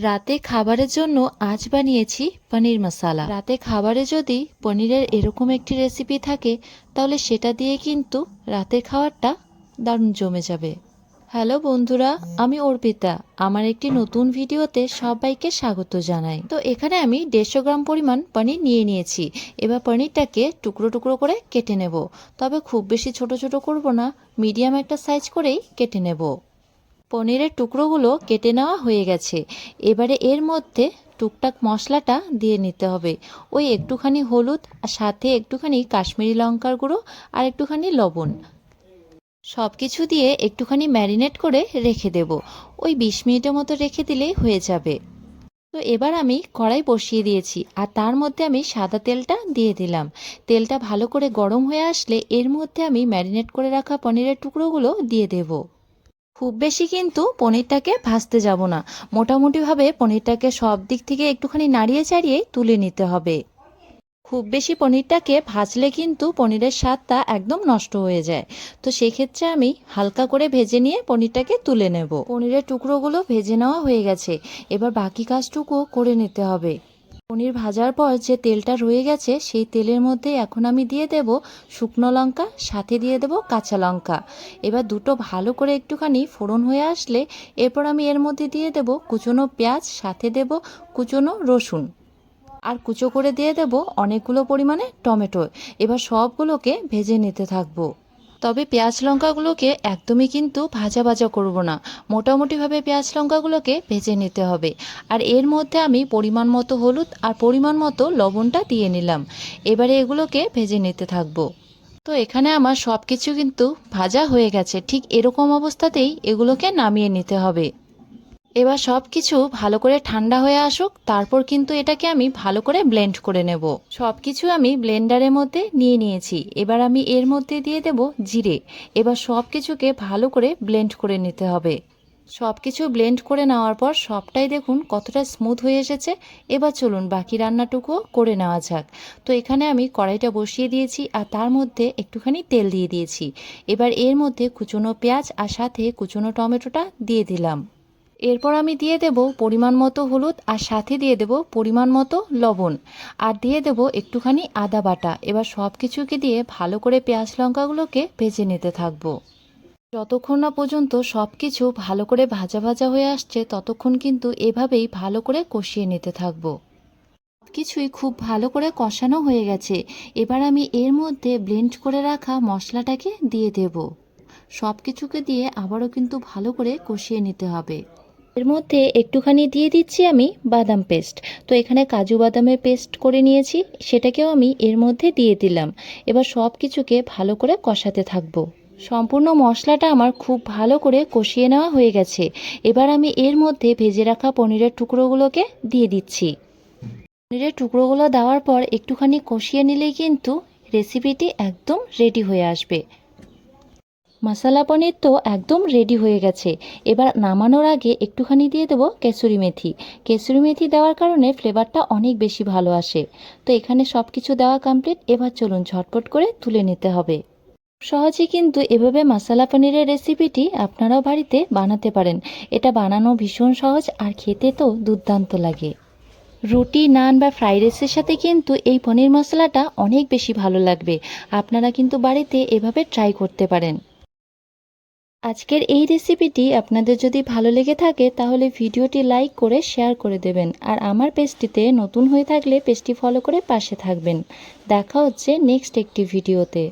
রাতে খাবারের জন্য আজ বানিয়েছি পনির মশালা। রাতে খাবারে যদি পনিরের এরকম একটি রেসিপি থাকে তাহলে সেটা দিয়ে কিন্তু রাতের খাবারটা দারুণ জমে যাবে। হ্যালো বন্ধুরা, আমি অর্পিতা। আমার একটি নতুন ভিডিওতে সবাইকে স্বাগত জানাই। তো এখানে আমি 150 গ্রাম পরিমাণ পনির নিয়ে নিয়েছি। এবার পনিরটাকে টুকরো টুকরো করে কেটে নেব, তবে খুব বেশি ছোট ছোট করব না, মিডিয়াম একটা সাইজ করেই কেটে নেব। পনিরের টুকরোগুলো কেটে নেওয়া হয়ে গেছে। এবারে এর মধ্যে টুকটাক মশলাটা দিয়ে নিতে হবে। ওই একটুখানি হলুদ, আর সাথে একটুখানি কাশ্মীরি লঙ্কার গুঁড়ো, আর একটুখানি লবণ, সব কিছু দিয়ে একটুখানি ম্যারিনেট করে রেখে দেব। ওই 20 মিনিটের মতো রেখে দিলেই হয়ে যাবে। তো এবার আমি কড়াই বসিয়ে দিয়েছি, আর তার মধ্যে আমি সাদা তেলটা দিয়ে দিলাম। তেলটা ভালো করে গরম হয়ে আসলে এর মধ্যে আমি ম্যারিনেট করে রাখা পনিরের টুকরোগুলো দিয়ে দেব। খুব বেশি কিন্তু পনিরটাকে ভাজতে যাব না, মোটামুটিভাবে পনিরটাকে সব দিক থেকে একটুখানি নাড়িয়ে চাড়িয়ে তুলে নিতে হবে। খুব বেশি পনিরটাকে ভাজলে কিন্তু পনিরের স্বাদটা একদম নষ্ট হয়ে যায়। তো সেক্ষেত্রে আমি হালকা করে ভেজে নিয়ে পনিরটাকে তুলে নেব। পনিরের টুকরোগুলো ভেজে নেওয়া হয়ে গেছে, এবার বাকি কাজটুকুও করে নিতে হবে। পনির ভাজার পর যে তেলটা রয়ে গেছে সেই তেলের মধ্যে এখন আমি দিয়ে দেব শুকনো লঙ্কা, সাথে দিয়ে দেব কাঁচা লঙ্কা। এবার দুটো ভালো করে একটুখানি ফোড়ন হয়ে আসলে এরপর আমি এর মধ্যে দিয়ে দেব কুচনো পেঁয়াজ, সাথে দেব কুচনো রসুন, আর কুচো করে দিয়ে দেব অনেকগুলো পরিমাণে টমেটো। এবার সবগুলোকে ভেজে নিতে থাকবো। তবে পেঁয়াজ লঙ্কাগুলোকে একদমই কিন্তু ভাজা ভাজা করব না, মোটামুটিভাবে পেঁয়াজ লঙ্কাগুলোকে ভেজে নিতে হবে। আর এর মধ্যে আমি পরিমাণ মতো হলুদ আর পরিমাণ মতো লবণটা দিয়ে নিলাম। এবারে এগুলোকে ভেজে নিতে থাকবো। তো এখানে আমার সব কিছু কিন্তু ভাজা হয়ে গেছে, ঠিক এরকম অবস্থাতেই এগুলোকে নামিয়ে নিতে হবে। এবার সব কিছু ভালো করে ঠান্ডা হয়ে আসুক, তারপর কিন্তু এটাকে আমি ভালো করে ব্লেন্ড করে নেব। সব কিছু আমি ব্লেন্ডারের মধ্যে নিয়ে নিয়েছি। এবার আমি এর মধ্যে দিয়ে দেব জিরে। এবার সব কিছুকে ভালো করে ব্লেন্ড করে নিতে হবে। সব কিছু ব্লেন্ড করে নেওয়ার পর সবটাই দেখুন কতটা স্মুথ হয়ে এসেছে। এবার চলুন বাকি রান্নাটুকুও করে নেওয়া যাক। তো এখানে আমি কড়াইটা বসিয়ে দিয়েছি, আর তার মধ্যে একটুখানি তেল দিয়ে দিয়েছি। এবার এর মধ্যে কুচনো পেঁয়াজ আর সাথে কুচনো টমেটোটা দিয়ে দিলাম। এরপর আমি দিয়ে দেব পরিমাণ মতো হলুদ, আর সাথে দিয়ে দেব পরিমাণ মতো লবণ, আর দিয়ে দেব একটুখানি আদা বাটা। এবার সব কিছুকে দিয়ে ভালো করে পেঁয়াজ লঙ্কাগুলোকে ভেজে নিতে থাকবো। যতক্ষণ না পর্যন্ত সব কিছু ভালো করে ভাজা ভাজা হয়ে আসছে ততক্ষণ কিন্তু এভাবেই ভালো করে কষিয়ে নিতে থাকবো। কিছুই খুব ভালো করে কষানো হয়ে গেছে। এবার আমি এর মধ্যে ব্লেন্ড করে রাখা মশলাটাকে দিয়ে দেব। সব কিছুকে দিয়ে আবারও কিন্তু ভালো করে কষিয়ে নিতে হবে। এর মধ্যে একটুখানি দিয়ে দিচ্ছি আমি বাদাম পেস্ট। তো এখানে কাজু বাদামের পেস্ট করে নিয়েছি, সেটাকেও আমি এর মধ্যে দিয়ে দিলাম। এবার সব কিছুকে ভালো করে কষাতে থাকবো। সম্পূর্ণ মশলাটা আমার খুব ভালো করে কষিয়ে নেওয়া হয়ে গেছে। এবার আমি এর মধ্যে ভেজে রাখা পনিরের টুকরোগুলোকে দিয়ে দিচ্ছি। পনিরের টুকরোগুলো দেওয়ার পর একটুখানি কষিয়ে নিলেই কিন্তু রেসিপিটি একদম রেডি হয়ে আসবে। মশলা পনির তো একদম রেডি হয়ে গেছে। এবার নামানোর আগে একটুখানি দিয়ে দেবো কেসুরি মেথি। কেসুরি মেথি দেওয়ার কারণে ফ্লেভারটা অনেক বেশি ভালো আসে। তো এখানে সব কিছু দেওয়া কমপ্লিট। এবার চলুন ঝটপট করে তুলে নিতে হবে। সহজে কিন্তু এভাবে মশলা পনিরের রেসিপিটি আপনারাও বাড়িতে বানাতে পারেন। এটা বানানো ভীষণ সহজ, আর খেতে তো দুর্দান্ত লাগে। রুটি, নান বা ফ্রাইড রাইসের সাথে কিন্তু এই পনির মশলাটা অনেক বেশি ভালো লাগবে। আপনারা কিন্তু বাড়িতে এভাবে ট্রাই করতে পারেন। আজকের এই রেসিপিটি আপনাদের যদি ভালো লেগে থাকে তাহলে ভিডিওটি লাইক করে শেয়ার করে দেবেন, আর আমার পেজটিতে নতুন হয়ে থাকলে পেজটি ফলো করে পাশে থাকবেন। দেখা হচ্ছে নেক্সট একটি ভিডিওতে।